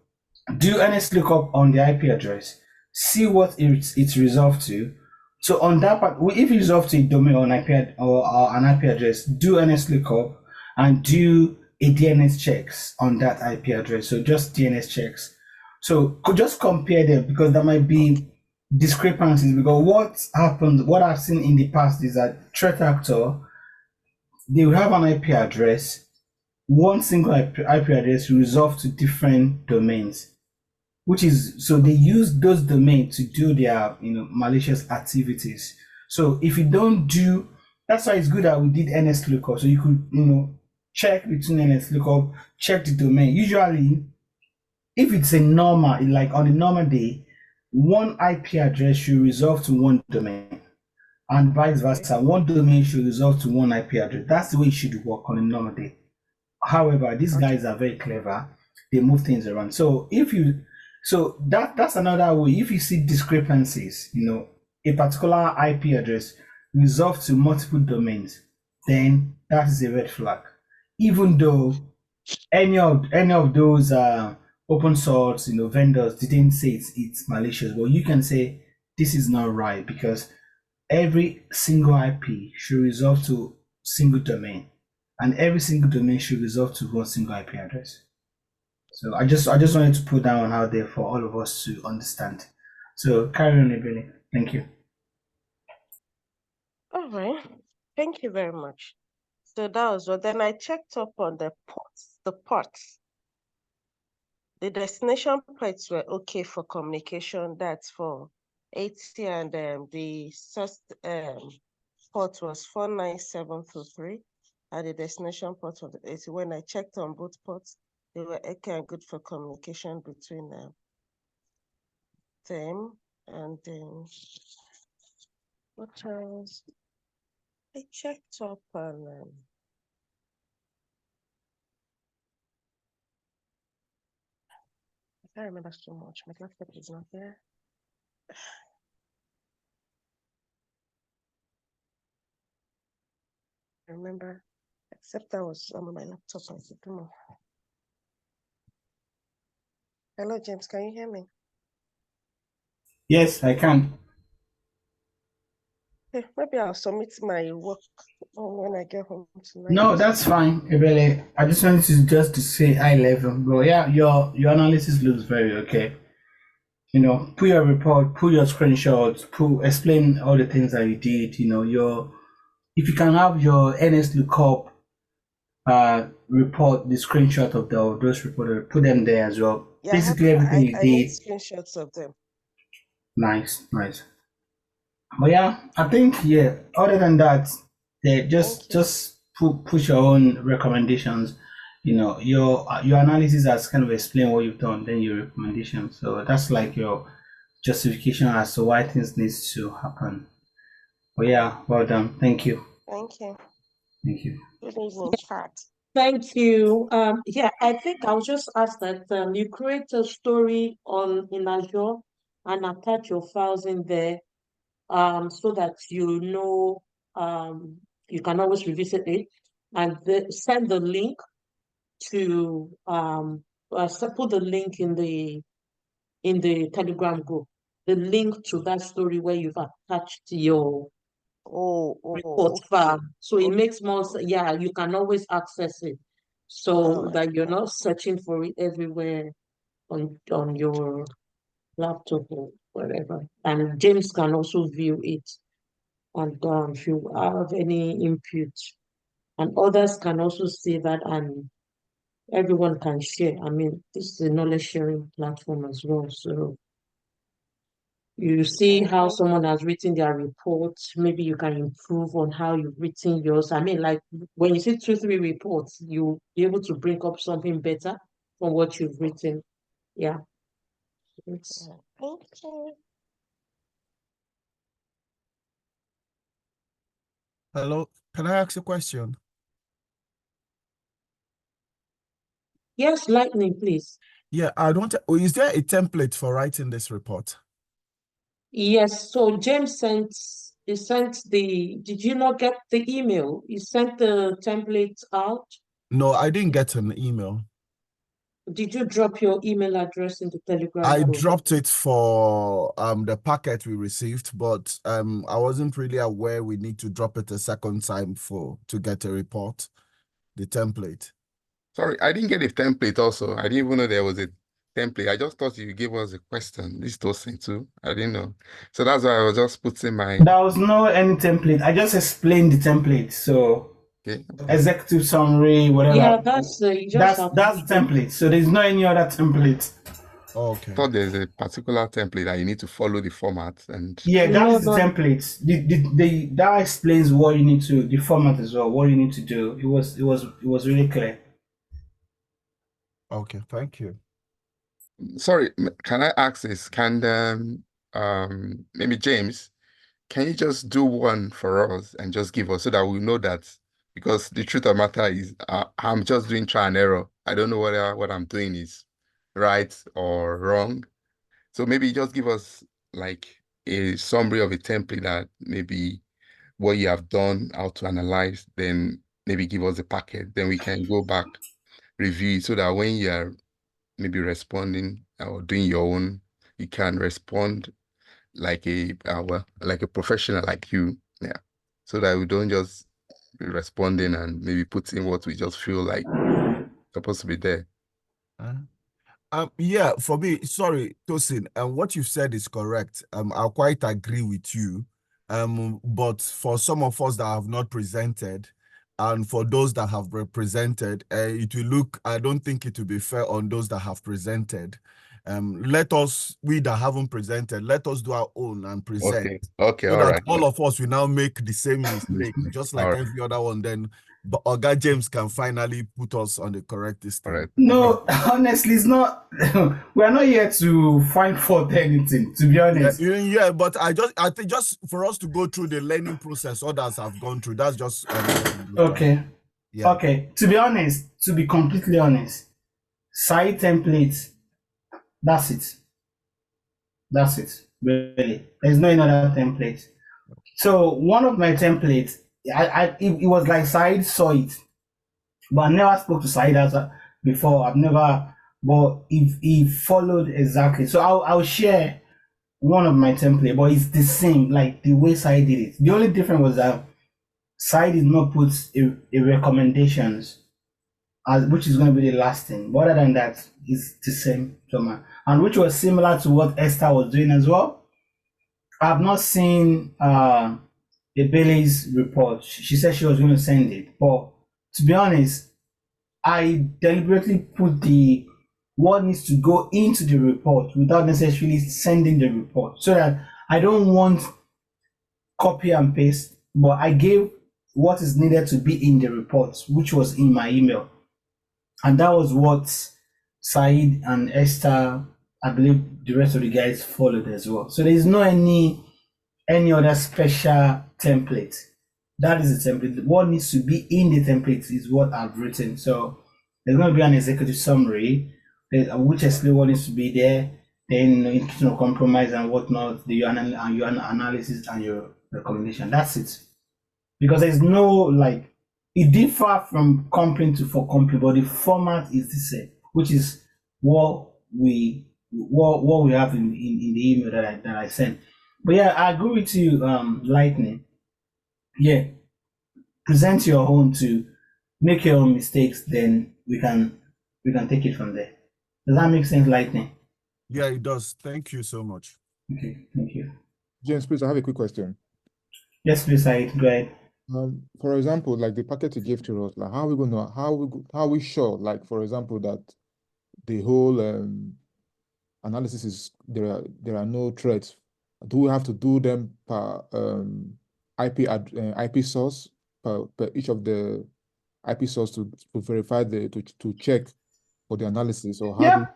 do NS lookup on the IP address, see what it's resolved to. So on that part, if you resolve to a domain or an IP address, do NS lookup and do a DNS checks on that IP address. So just DNS checks. So could just compare them, because there might be discrepancies, because what I've seen in the past is that threat actor, they will have an IP address, one single IP address resolved to different domains, so they use those domains to do their malicious activities. So if you don't do, that's why it's good that we did NS lookup, so you could check between NS lookup, check the domain. Usually if it's a normal, like on a normal day, one IP address should resolve to one domain, and vice versa. One domain should resolve to one IP address. That's the way it should work on a normal day. However, these guys are very clever. They move things around. So that's another way. If you see discrepancies, a particular IP address resolved to multiple domains, then that is a red flag. Even though any of those open source vendors didn't say it's malicious, but you can say this is not right, because every single IP should resolve to single domain, and every single domain should resolve to one single IP address. So I just wanted to put that one out there for all of us to understand. So carry on, Ebony. Thank you. All right. Thank you very much. So that was what. Then I checked up on the ports. The destination ports were okay for communication. That's for 80, and the first port was 49723, and the destination port of the 80. When I checked on both ports, they were okay and good for communication between them. And then what else? I checked up on I can't remember so much. My laptop is not there. I remember, except that was on my laptop. I could do more. Hello, James. Can you hear me? Yes, I can. Okay, maybe I'll submit my work when I get home tonight. No, that's fine, Ebele. I just wanted to say high level, but yeah, your analysis looks very okay. Put your report, put your screenshots, explain all the things that you did. If you can have your NS lookup report, the screenshot of those reports, put them there as well. Yeah, Basically everything you I made did. screenshots of them. Nice. But yeah, I think other than that, just push your own recommendations. Your analysis has kind of explained what you've done, then your recommendations. So that's like your justification as to why things needs to happen. But yeah, well done. Thank you. Thank you. Thank you. Good evening, chat. Thank you. Yeah, I think I'll just ask that you create a story in Azure and attach your files in there, so that you can always revisit it, and send the link to put the link in the Telegram group, the link to that story where you've attached your report Okay. file. So it Okay. makes more sense. Yeah, you can always access it, so All right. that you're not searching for it everywhere on your laptop or wherever. And James can also view it, and if you have any input, and others can also see that, and everyone can share. I mean, this is a knowledge sharing platform as well. So you see how Thank someone has written their report. Maybe you can improve on how you've written yours. I mean, like when you see 2, 3 reports, you'll be able to bring up something better from what you've written. Yeah. It's, you. Hello, can I ask a question? yes, Lightning, please. Yeah, I don't. Is there a template for writing this report? Yes, so James did you not get the email? He sent the template out. No, I didn't get an email. Did you drop your email address in the Telegram I group? dropped it for the packet we received, but I wasn't really aware we need to drop it a second time to get a report, the template. Sorry, I didn't get a template also. I didn't even know there was a template. I just thought you gave us a question. This thing too. I didn't know. So that's why I was just putting my There was no any template. I just explained the template. So okay. executive summary, whatever. Yeah, that's you just have That's the template. So there's no any other template. Okay. I thought there's a particular template that you need to follow the format and Yeah, that No, is the no. template. That explains what you need to, the format as well, what you need to do. It was really clear. Okay, thank you. sorry, can I ask this? Can maybe James, can you just do one for us and just give us so that we know that, because the truth of the matter is I'm just doing try and error. I don't know whether what I'm doing is right or wrong. So maybe just give us like a summary of a template that maybe what you have done, how to analyze, then maybe give us a packet. Then we can go back, review it so that when you are maybe responding or doing your own, you can respond like like a professional like you. Yeah. So that we don't just be responding and maybe put in what we just feel like supposed to be there. Yeah, for me, sorry, Tosin, what you've said is correct. I'll quite agree with you. But for some of us that have not presented, and for those that have represented, it will look, I don't think it will be fair on those that have presented. Let us, we that haven't presented, let us do our own and present. Okay, So all that right. all of us will now make the same mistake, just like All right. every other one. Then Oga James can finally put us on the correct All system. right. No, honestly, it's not. We are not here to find fault anything. To be Yeah, honest. yeah, but I think just for us to go through the learning process others have gone through, that's just what I'm just trying. Okay. Yeah. Okay. To be honest, to be completely honest, site templates. That's it. That's it. Really, there's no another template. So one of my templates, it was like Said saw it, but I never spoke to Said as before. I've never, but if he followed exactly. So I'll share one of my template, but it's the same, like the way Said did it. The only difference was that Said did not put a recommendations, as which is going to be the last thing. But other than that, it's the same, and which was similar to what Esther was doing as well. I've not seen the Bailey's report. She said she was going to send it, but to be honest, I deliberately put the what needs to go into the report without necessarily sending the report, so that I don't want copy and paste, but I gave what is needed to be in the report, which was in my email, and that was what Said and Esther, I believe the rest of the guys followed as well. So there is no any other special template. That is the template. What needs to be in the template is what I've written. So there's going to be an executive summary, which explains what needs to be there, then indication of compromise and whatnot, your analysis and your recommendation. That's it. Because there's no, like, it differs from company to for company, but the format is the same, which is what we have in the email that I sent. But yeah, I agree with you, Lightning. Yeah, present your own to make your own mistakes, then we can take it from there. Does that make sense, Lightning? Yeah, it does. Thank you so much. Okay, thank you. James, please, I have a quick question. Yes, please, Said, go ahead. For example, like the packet you gave to us, like how are we sure, like for example, that the whole analysis is there are no threats? Do we have to do them per IP source per each of the IP source to verify to check for the analysis, or how do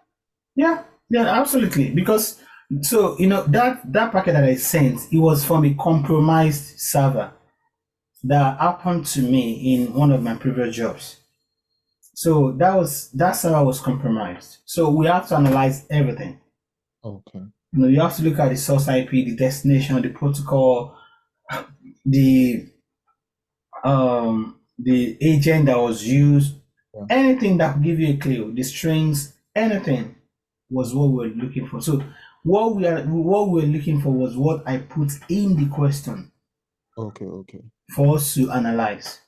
Yeah, absolutely. Because so that packet that I sent, it was from a compromised server that happened to me in one of my previous jobs. So that server was compromised. So we have to analyze everything. Okay. You have to look at the source IP, the destination, the protocol, the agent that was used, anything that could give you a clue, the strings, anything was what we were looking for. So what we were looking for was what I put in the question. Okay. For us to analyze.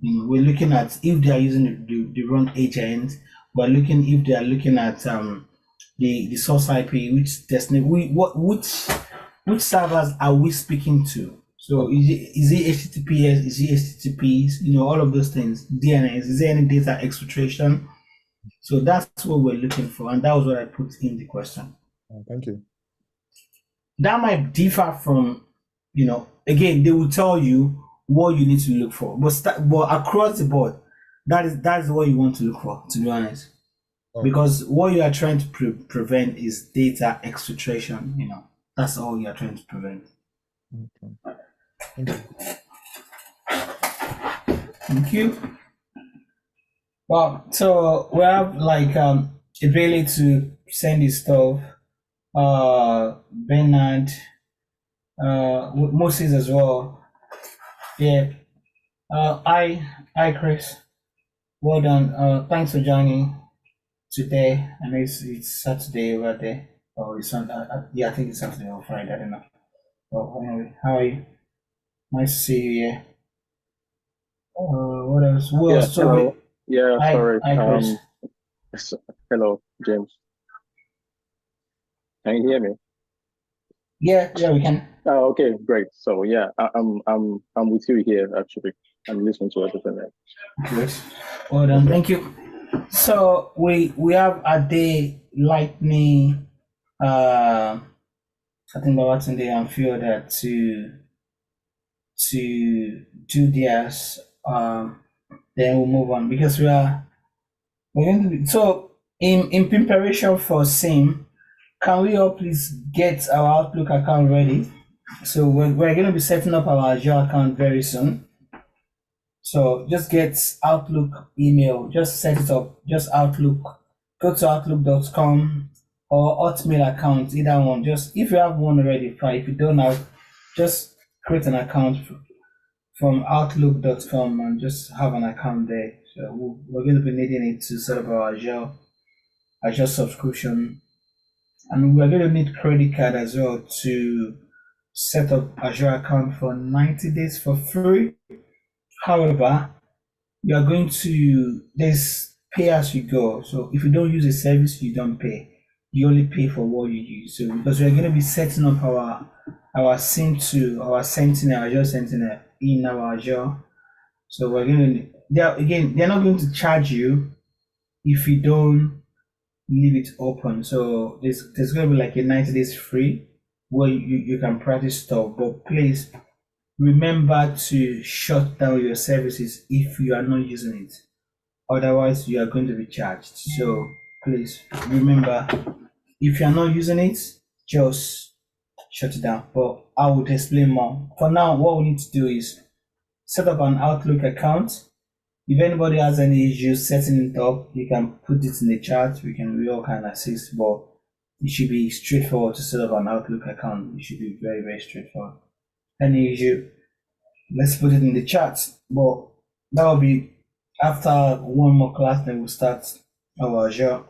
We're looking at if they are using the wrong agent. We're looking if they are looking at the source IP, which destination, which servers are we speaking to? So is it HTTPS? Is it HTTPs? All of those things. DNS. Is there any data exfiltration? So that's what we're looking for, and that was what I put in the question. Thank you. That might differ from, again, they will tell you what you need to look for, but across the board, that is what you want to look for, to be honest. Because what you are trying to prevent is data exfiltration. That's all you are trying to prevent. Okay. Thank you. Thank you. Well, so we have like ability to send this stuff. Bernard, Moses as well. Yeah. Hi Chris. Well done. Thanks for joining today. I know it's Saturday over there. Or it's on. Yeah, I think it's Saturday or Friday. I don't know. Well, anyway, how are you? Nice to see you here. What else? Hello. Yeah, Hi, sorry. Chris. Hello, James. Can you hear me? Yeah, we can. Oh, okay, great. So yeah, I'm with you here actually. I'm listening to everything. Good. Well done. Okay. Thank you. So we have a day lightning. I think Babatunde and few other to do theirs. Then we'll move on because we're going to be so in preparation for SIM. Can we all please get our Outlook account ready? So we're going to be setting up our Azure account very soon. So just get Outlook email, just set it up, just Outlook. Go to outlook.com or Hotmail account, either one. Just if you have one already, fine. If you don't have, just create an account from outlook.com and just have an account there. So we're going to be needing it to set up our Azure subscription. And we're going to need credit card as well to set up Azure account for 90 days for free. However, you are going to there's pay as you go. So if you don't use a service, you don't pay. You only pay for what you use. So because we're going to be setting up our SIM to our Sentinel, Azure Sentinel in our Azure. So we're going to they're not going to charge you if you don't leave it open. So there's going to be like a 90 days free where you can practice stuff. But please remember to shut down your services if you are not using it. Otherwise, you are going to be charged. So please remember, if you are not using it, just shut it down. But I would explain more. For now, what we need to do is set up an Outlook account. If anybody has any issues setting it up, you can put it in the chat. We all can assist, but it should be straightforward to set up an Outlook account. It should be very, very straightforward. Any issue, let's put it in the chat. But that will be after one more class, then we'll start our Azure.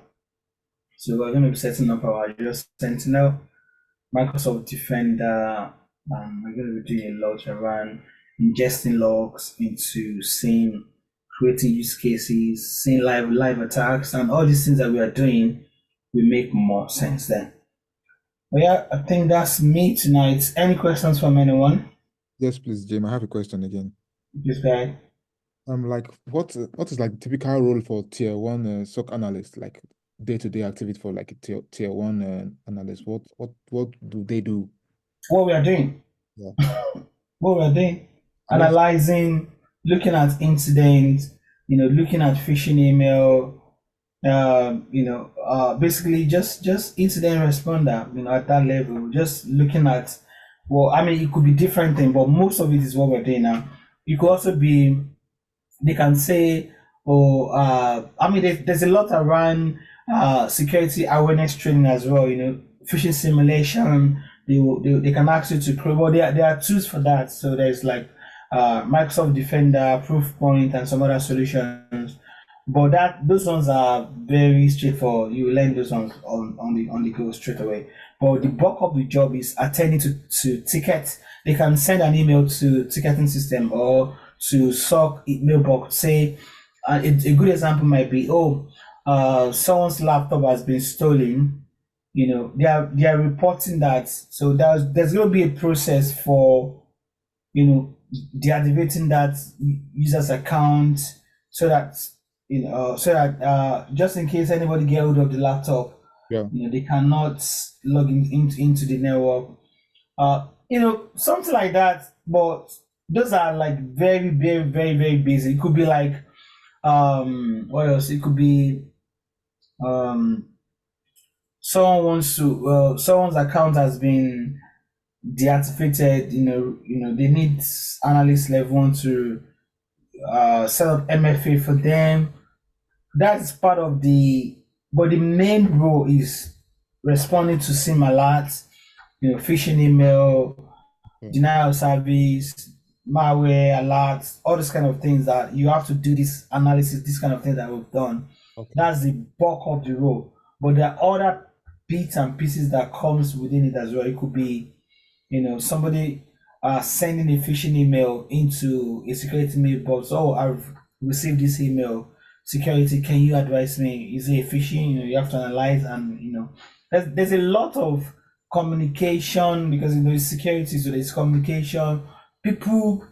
So we're going to be setting up our Azure Sentinel, Microsoft Defender, and we're going to be doing a lot around ingesting logs into SIEM, creating use cases, seeing live attacks, and all these things that we are doing will make more sense then. But yeah, I think that's me tonight. Any questions from anyone? Yes, please, Jim. I have a question again. This guy. Like what is like typical role for tier one SOC analyst, like day-to-day activity for like a tier one analyst? What do they do? What we are doing. Yeah. What we are doing. Analyzing, looking at incidents, looking at phishing email, basically just incident responder, at that level, just looking at, well, I mean, it could be different thing, but most of it is what we're doing now. It could also be, they can say, I mean, there's a lot around security awareness training as well, phishing simulation. They can ask you to create, well, there are tools for that. So there's like Microsoft Defender, Proofpoint, and some other solutions. But those ones are very straightforward. You learn those ones on the go straight away. But the bulk of the job is attending to tickets. They can send an email to ticketing system or to SOC mailbox. Say a good example might be, someone's laptop has been stolen. They are reporting that. So there's going to be a process for deactivating that user's account so that just in case anybody get hold of the laptop, they cannot log into the network. Something like that. But those are like very, very, very, very basic. It could be like what else? It could be someone's account has been deactivated. They need analyst level 1 to set up MFA for them. That's part of but the main role is responding to SIM alerts, phishing email, denial of service, malware alerts, all these kind of things that you have to do this analysis, this kind of thing that we've done. Okay. That's the bulk of the role. But there are other bits and pieces that comes within it as well. It could be, somebody sending a phishing email into a security mailbox. Oh, I've received this email. Security, can you advise me? Is it phishing? You have to analyze and there's a lot of communication because it's security, so there's communication. People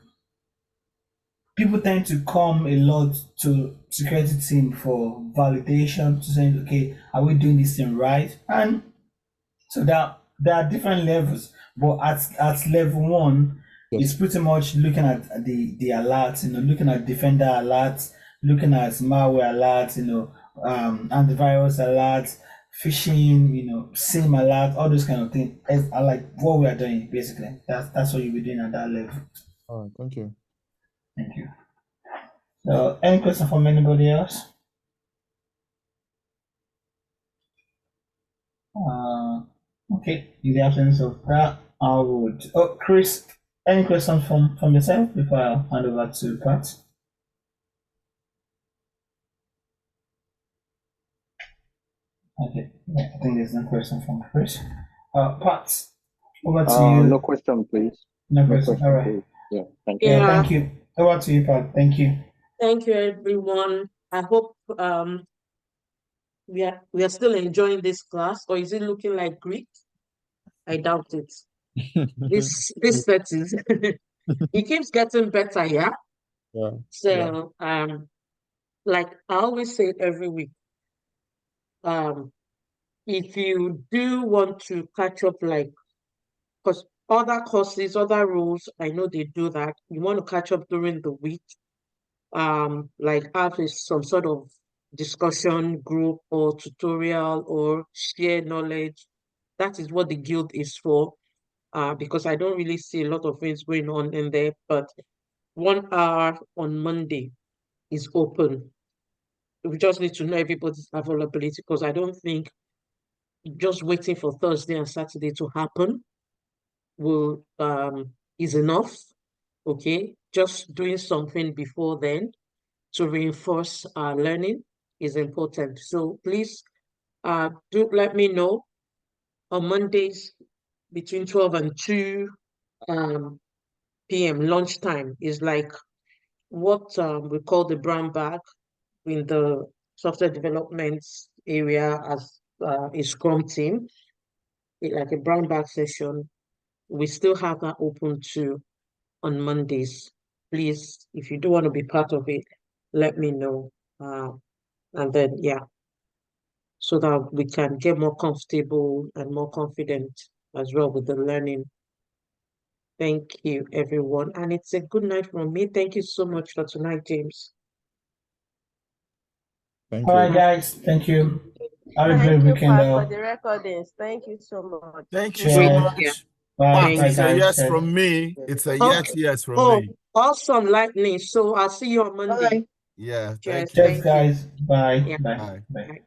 tend to come a lot to security team for validation, to saying, okay, are we doing this thing right? And so there are different levels, but at level one, Yes. it's pretty much looking at the alerts, looking at defender alerts, looking at malware alerts, antivirus alerts, phishing, SIM alert, all those kind of things. I like what we are doing basically. That's what you'll be doing at that level. All right, thank you. Thank you. So, any question from anybody else? Okay, in the absence of that, I would. Oh, Chris, any questions from yourself before I hand over to Pat? Okay, yeah, I think there's no question from Chris. Pat, over to you. No question, please. No No question. question, All right. please. Yeah, thank you. Yeah, Yeah. thank you. Over to you, Pat. Thank you. Thank you, everyone. I hope we are still enjoying this class, or is it looking like Greek? I doubt it. This setting, it keeps getting better, yeah. Yeah. So like I always say every week, if you do want to catch up, like, because other courses, other rules, I know they do that. You want to catch up during the week, like have some sort of discussion group or tutorial or share knowledge. That is what the guild is for. Because I don't really see a lot of things going on in there, but 1 hour on Monday is open. We just need to know everybody's availability, because I don't think just waiting for Thursday and Saturday to happen will is enough. Okay, just doing something before then to reinforce our learning is important. So please do let me know on Mondays between 12 and 2 p.m. lunchtime is like what we call the brown bag in the software development area as a Scrum team, like a brown bag session. We still have that open too on Mondays. Please, if you do want to be part of it, let me know. And then, yeah, so that we can get more comfortable and more confident as well with the learning. Thank you, everyone. And it's a good night from me. Thank you so much for tonight, James. Thank All right, you. guys. Thank you. Have a Thank great you, weekend, Pat, for though. the recordings. Thank you so much. Thank you so Cheers. Yeah. much. Bye. Pat, Bye, it's a guys. yes Cheers. from me. It's a Okay. yes from Oh, me. awesome, Lightning. So I'll see you on Monday. Bye. Yeah, Cheers. thank you. Cheers, Thank you. guys. Bye. Yeah. Bye. Bye. Bye. Bye.